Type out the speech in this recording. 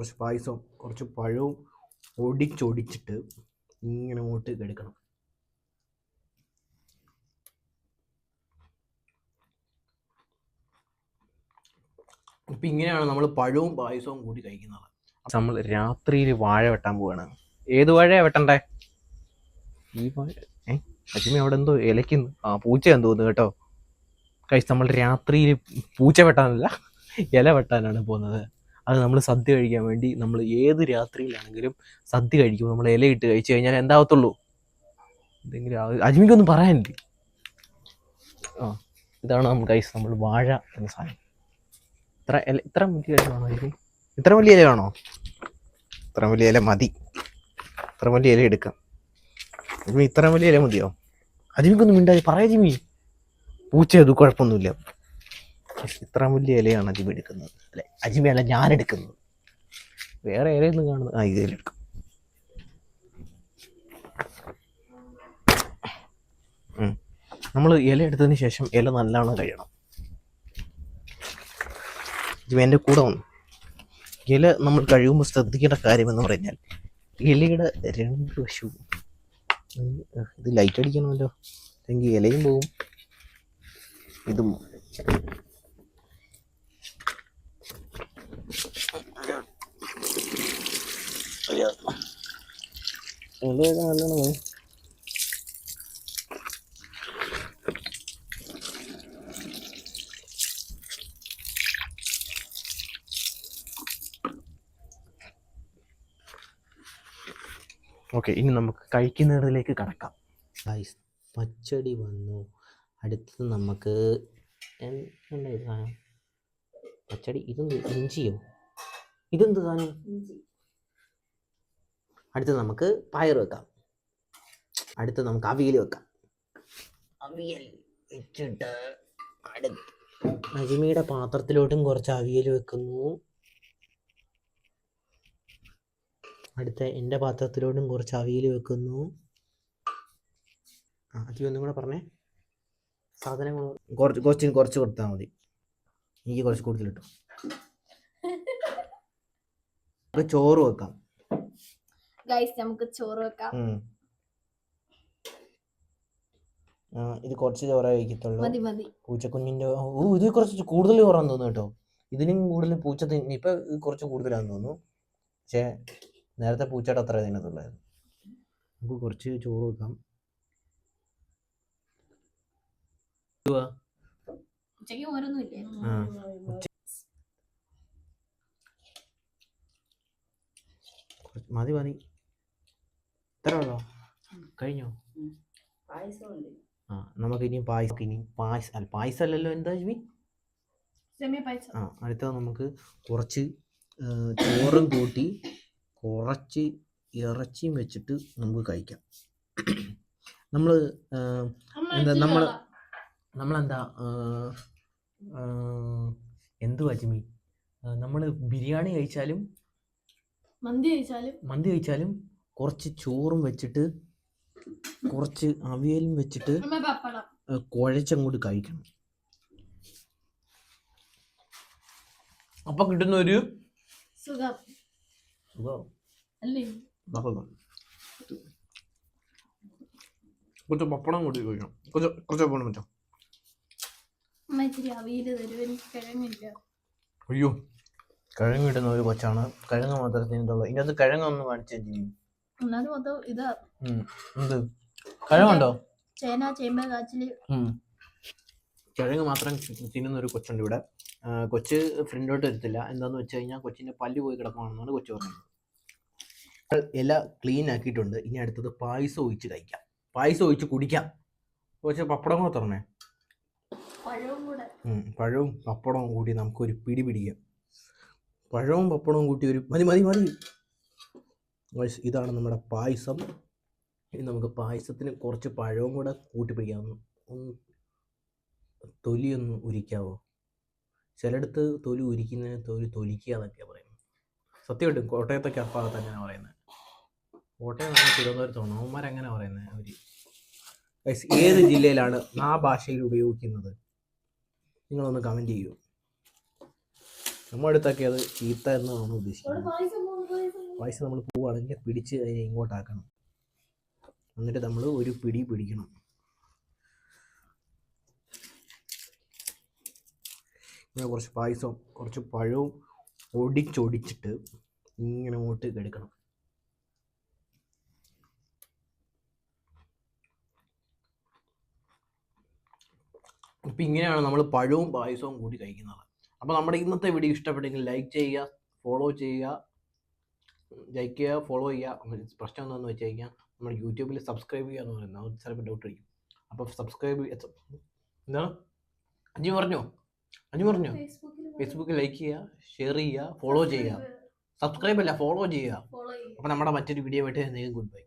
കുറച്ച് പായസവും കുറച്ച് പഴവും ഒടിച്ചൊടിച്ചിട്ട് ഇങ്ങനെ അങ്ങോട്ട് എടുക്കണം. ഇപ്പം ഇങ്ങനെയാണ് നമ്മൾ പഴവും പായസവും കൂടി കഴിക്കുന്നത്. നമ്മൾ രാത്രിയിൽ വാഴ വെട്ടാൻ പോവാണ്. ഏത് വാഴയാണ് വെട്ടണ്ടേ? ഈ വാഴ അജിമി അവിടെ എന്തോ ഇലയ്ക്കുന്നു. പൂച്ചയാന്ന് തോന്നുന്നു കേട്ടോ. കഴിച്ച് നമ്മൾ രാത്രിയിൽ പൂച്ച വെട്ടാനല്ല, ഇല വെട്ടാനാണ് പോകുന്നത്. അത് നമ്മൾ സദ്യ കഴിക്കാൻ വേണ്ടി നമ്മൾ ഏത് രാത്രിയിലാണെങ്കിലും സദ്യ കഴിക്കുമ്പോൾ നമ്മൾ ഇലയിട്ട് കഴിച്ചു കഴിഞ്ഞാൽ എന്താവത്തുള്ളൂ? എന്തെങ്കിലും അജിമിക്കൊന്നും പറയാനില്ലേ? ഇതാണ് നമ്മൾ വാഴ എന്ന സാധനം. ഇത്ര വലിയ ഇലയാണോ അജിമി? ഇത്ര വലിയ ഇലയാണോ? ഇത്ര വലിയ ഇല മതി. ഇത്ര വലിയ ഇല എടുക്കാം. അജിമി ഇത്ര വലിയ ഇല മതിയോ? അജിമിക്കൊന്നും മിണ്ടാതെ പറയാ അജിമി. പൂച്ച അത് കുഴപ്പമൊന്നുമില്ല. ഇത്ര വലിയ ഇലയാണ് അജിമി എടുക്കുന്നത്. അല്ലെ അജിമി അല്ല, ഞാൻ എടുക്കുന്നത്. വേറെ ഇലയൊന്നും കാണുന്നത് ഇതിലെടുക്കും. നമ്മൾ ഇല എടുത്തതിന് ശേഷം ഇല നല്ലോണം കഴിയണം. അജിമി എൻ്റെ കൂടെ വന്നു. ഇല നമ്മൾ കഴിയുമ്പോൾ ശ്രദ്ധിക്കേണ്ട കാര്യമെന്ന് പറഞ്ഞാൽ ഇലയുടെ രണ്ട് വശവും ഇത് ലൈറ്റ് അടിക്കണമല്ലോ, അല്ലെങ്കിൽ ഇലയും പോവും ഇതും. ഇലയൊക്കെ നല്ലോണം പോയി. ഓക്കെ, ഇനി നമുക്ക് കഴിക്കുന്നതിലേക്ക് കടക്കാം. പച്ചടി വന്നു. അടുത്തത് നമുക്ക് എന്താ സാധനം? പച്ചടി. ഇതെന്ത്? ഇഞ്ചിയോ? ഇതെന്ത് സാധനം? അടുത്തത് നമുക്ക് പയർ വെക്കാം. അടുത്തത് നമുക്ക് അവിയൽ വെക്കാം. അവിയൽ വെച്ചിട്ട് അജിമിയുടെ പാത്രത്തിലോട്ടും കുറച്ച് അവിയൽ വെക്കുന്നു. അടുത്ത എൻ്റെ പാത്രത്തിലോട്ടും കുറച്ച് അവിയൽ വെക്കുന്നു. അജി ഒന്നും കൂടെ പറഞ്ഞേ. സാധനങ്ങൾ കുറച്ച് കൊടുത്താൽ മതി. എനിക്ക് കുറച്ച് കൂടുതൽ കിട്ടും. ചോറ് വെക്കാം. നമുക്ക് ചോറ് വെക്കാം. ഇത് കുറച്ച് ചോറേ വയ്ക്കത്തുള്ളൂ. പൂച്ചക്കുഞ്ഞിൻ്റെ ഇത് കുറച്ച് കൂടുതൽ ചോറാന്ന് തോന്നുന്നു കേട്ടോ. ഇതിനും കൂടുതൽ പൂച്ച ഇപ്പൊ കുറച്ച് കൂടുതലാന്ന് തോന്നുന്നു. പക്ഷേ നേരത്തെ പൂച്ചയുടെ അത്ര തിന്നത്തുള്ളായിരുന്നു. നമുക്ക് കുറച്ച് ചോറ് വെക്കാം. മതി ഇത്ര ഉള്ളോ? കഴിഞ്ഞോ? നമുക്ക് ഇനിയും പായസം അല്ലല്ലോ. എന്താ അജ്മി? അടുത്തത് നമുക്ക് കുറച്ച് ചോറും കൂട്ടി കുറച്ച് ഇറച്ചിയും വെച്ചിട്ട് നമുക്ക് കഴിക്കാം. നമ്മളെന്താ എന്തു അജ്മി? നമ്മൾ ബിരിയാണി കഴിച്ചാലും മന്തി കഴിച്ചാലും കുറച്ച് ചോറും വെച്ചിട്ട് കുറച്ച് അവിയലും വെച്ചിട്ട് കുഴച്ചങ്ങോട്ട് കഴിക്കണം. അപ്പൊ കിട്ടുന്ന ഒരു സുഖം. കുറച്ച് പപ്പടം കൂടി കഴിക്കണം. കുറച്ച് പപ്പടം വെച്ചോ. അയ്യോ, കിഴങ്ങ് കിട്ടുന്ന ഒരു കൊച്ചാണ്. കിഴങ്ങ് മാത്രമേ തിന്നത്തുള്ളൂ. ഇതിനകത്ത് കിഴങ്ങൊന്നും കാണിച്ചു. എന്ത് കിഴങ്ങുണ്ടോ? കിഴങ്ങ് മാത്രം തിന്നുന്ന ഒരു കൊച്ചുണ്ട് ഇവിടെ. കൊച്ച് ഫ്രണ്ടോട്ട് വരത്തില്ല. എന്താന്ന് വെച്ച് കഴിഞ്ഞാൽ കൊച്ചിന്റെ പല്ല് പോയി കിടക്കുകയാണെന്നാണ് കൊച്ചു പറഞ്ഞത്. ഇല ക്ലീൻ ആക്കിയിട്ടുണ്ട്. ഇനി അടുത്തത് പായസം ഒഴിച്ച് കഴിക്കാം. പായസം ഒഴിച്ച് കുടിക്കാം. കുറച്ച് പപ്പടം കൂടെ തുറന്നേ. പഴവും പപ്പടവും കൂടി നമുക്കൊരു പിടി പിടിക്കാം. പഴവും പപ്പടവും കൂട്ടി ഒരു മതി. ഇതാണ് നമ്മുടെ പായസം. ഇനി നമുക്ക് പായസത്തിന് കുറച്ച് പഴവും കൂടെ കൂട്ടി പിടിക്കാം. ഒന്ന് തൊലിയൊന്ന് ഉരിക്കാവോ? ചിലയിടത്ത് തൊലി ഉരിക്കുന്നതിന് തൊലിക്കുക എന്നൊക്കെയാണ് പറയുന്നത്. സത്യമായിട്ടും കോട്ടയത്തൊക്കെ അപ്പാകത്ത് അങ്ങനെ പറയുന്നത്. കോട്ടയം തിരുവനന്തപുരത്താണ് അവന്മാരങ്ങനെ പറയുന്നത്. അവർ ഏത് ജില്ലയിലാണ് ആ ഭാഷയിൽ ഉപയോഗിക്കുന്നത്? നിങ്ങളൊന്ന് കമൻറ്റ് ചെയ്യൂ. നമ്മുടെ അടുത്തൊക്കെ അത് ചീത്ത എന്നാണ് ഉദ്ദേശിക്കുന്നത്. പായസം നമ്മൾ പോവുകയാണെങ്കിൽ പിടിച്ച് അതിനെ ഇങ്ങോട്ടാക്കണം. എന്നിട്ട് നമ്മൾ ഒരു പിടി പിടിക്കണം. ഇങ്ങനെ കുറച്ച് പായസവും കുറച്ച് പഴവും ഒടിച്ചൊടിച്ചിട്ട് ഇങ്ങനെ അങ്ങോട്ട് എടുക്കണം. അപ്പം ഇങ്ങനെയാണ് നമ്മൾ പഴവും പായസവും കൂടി കഴിക്കുന്നത്. അപ്പോൾ നമ്മുടെ ഇന്നത്തെ വീഡിയോ ഇഷ്ടപ്പെട്ടെങ്കിൽ ലൈക്ക് ചെയ്യുക, ഫോളോ ചെയ്യുക, ലൈക്ക് ചെയ്യുക, ഫോളോ ചെയ്യുക. പ്രശ്നം എന്താണെന്ന് വെച്ച് കഴിഞ്ഞാൽ നമ്മൾ യൂട്യൂബിൽ സബ്സ്ക്രൈബ് ചെയ്യുക എന്ന് പറയുന്നത് അത് ചിലപ്പോൾ ഡൗട്ട് അടിക്കും. അപ്പോൾ സബ്സ്ക്രൈബ് എന്താണ് അഞ്ചു പറഞ്ഞോ ഫേസ്ബുക്കിൽ ലൈക്ക് ചെയ്യുക, ഷെയർ ചെയ്യുക, ഫോളോ ചെയ്യുക. സബ്സ്ക്രൈബ് അല്ല, ഫോളോ ചെയ്യുക. അപ്പോൾ നമ്മുടെ മറ്റൊരു വീഡിയോ ആയിട്ട് നിങ്ങൾക്ക് ഗുഡ് ബൈ.